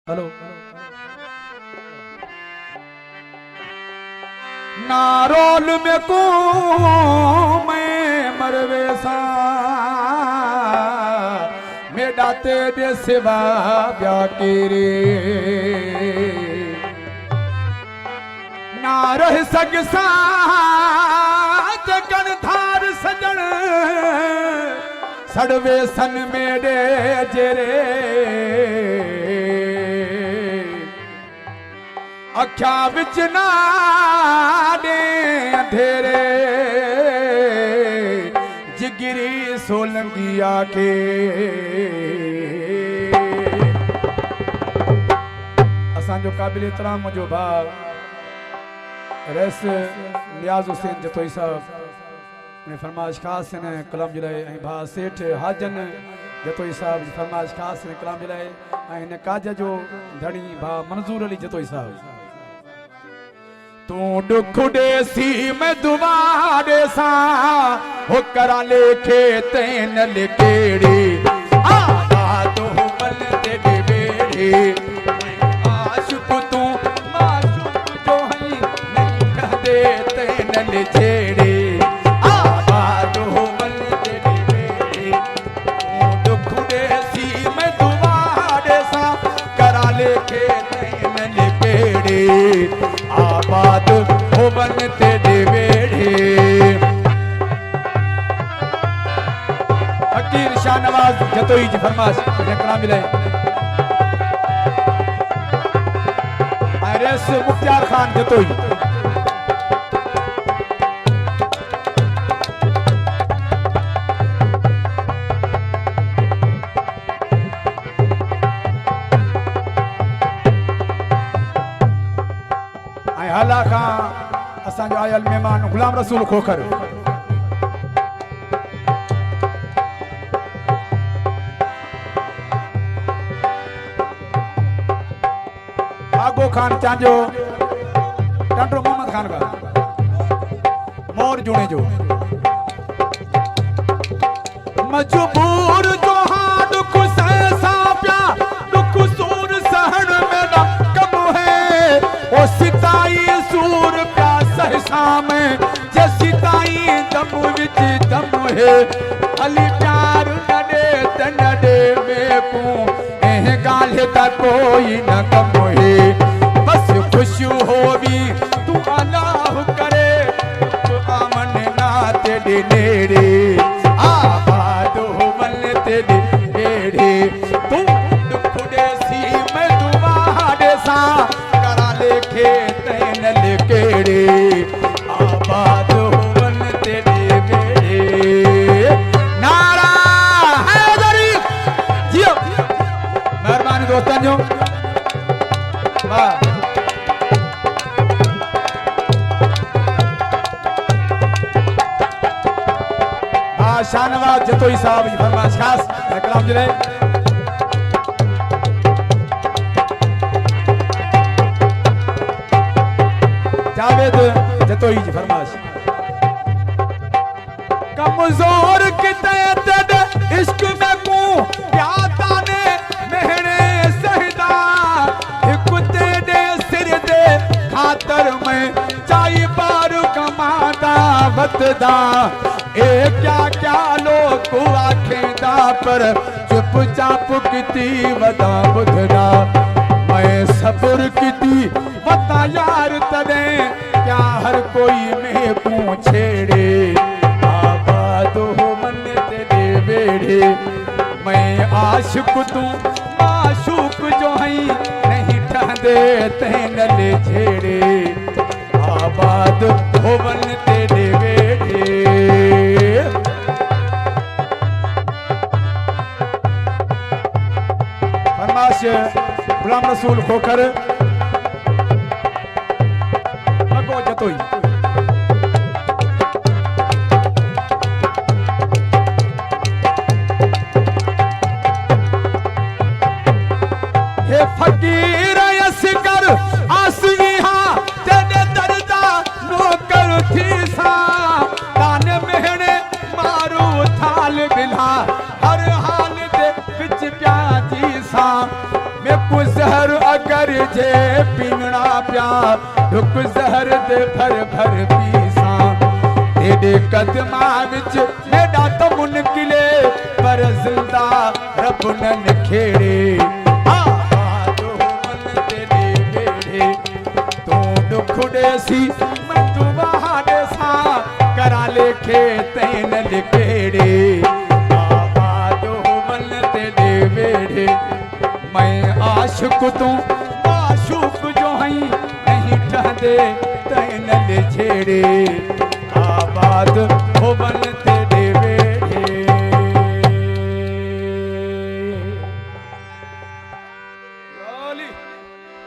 hello नारोल में को मैं मरवेसा मेरा तेरे सिवा ब्या रे ना रह सकसा जगन थार सजन सड़वे सन मेरे जेरे अख्या विच ना दे अंधेरे जिगरी सोलंगिया के असांजो काबिल एहतराम मुझो भाउ रस नियाज हुसैन जतोई साहब ने फरमाइश खास ने कलाम जिलाए भा सेठ हाजन जतोई साहब जी फरमाइश खास ने कलाम जिलाए ने काज जो धनी भा मंजूर अली जतोई साहब तू दुख देसी मैं दुआ देसा हो करा लेखे तेन लिकेड़ी आदा तो मल ते बेड़ी आशिक तू माशूक जो है नहीं कह दे तेन लिछेड़ी आदा तो मल ते बेड़ी तू दुख देसी मैं दुआ देसा करा लेखे तेन लिकेड़ी आबाद हो बन तेरे बेड़े फकीर शाहनवाज जतोई जी फरमाश कलाम मिले आरएस मुख्तार खान जतोई हाला का असांजो आयल मेहमान गुलाम रसूल खोखर आगो खान चांजो टंडो मोहम्मद खान का मोर जुणे जो मजबूर जो हाँ दुख सहसा प्या दुख सूर सहन मेरा कम है ओ सिताई सूर प्या सहसा में जे सिताई दम विच दम है अली प्यार नडे तनडे में को एह गाल का कोई न कम है बस खुश होवी तू अल्लाह करे तो आमन ना तेरे नेड़े आबाद हो बल तेरे बेड़े तू दुख देसी मैं दुआ देसा करा लेखे तेन लिकेड़े आबाद हो बल तेरे बेड़े नारा हैदरी जियो मेहरबानी दोस्तन जो वाह शाहनवाज जतोई साहब जी फरमाइश खास कलाम जिले जावेद जतोई जी फरमाइश कमजोर किते तद इश्क में को प्याता ने मेहने सहदा एक तेरे सिर दे खातर मैं चाई बार कमादा वतदा ए क्या क्या लोग आखेदा पर चुपचाप किती वदा बुधदा मैं सब्र किती वता यार तदे क्या हर कोई में को छेड़े आबाद हो मन तेरे बेड़े मैं आशिक तू माशूक जो है नहीं ठहदे तेन ले छेड़े आबाद हो मन तेरे बेड़े फरमाश गुलाम रसूल खोखर अगो जतोई हे फकीर असगर आसविहा तेरे दर्दा नौकर थी सा तान मेहने मारू थाल बिला हर हाल दे विच प्याजी सा मैं कुछ जहर अगर जे पीना प्या ढुक जहर दे भर भर पीसा तेरे कदमा विच मेरा तो मुनकिले पर जिंदा रब न निखेड़े आबाद मन तेरे बेड़े तू दुखड़े सी मैं तू बहाने सा करा लेखे तैन लिखेड़े आबाद मन तेरे बेड़े मैं आशिक तू आशुक जो हई नहीं ठहदे तैन ले छेड़े आबाद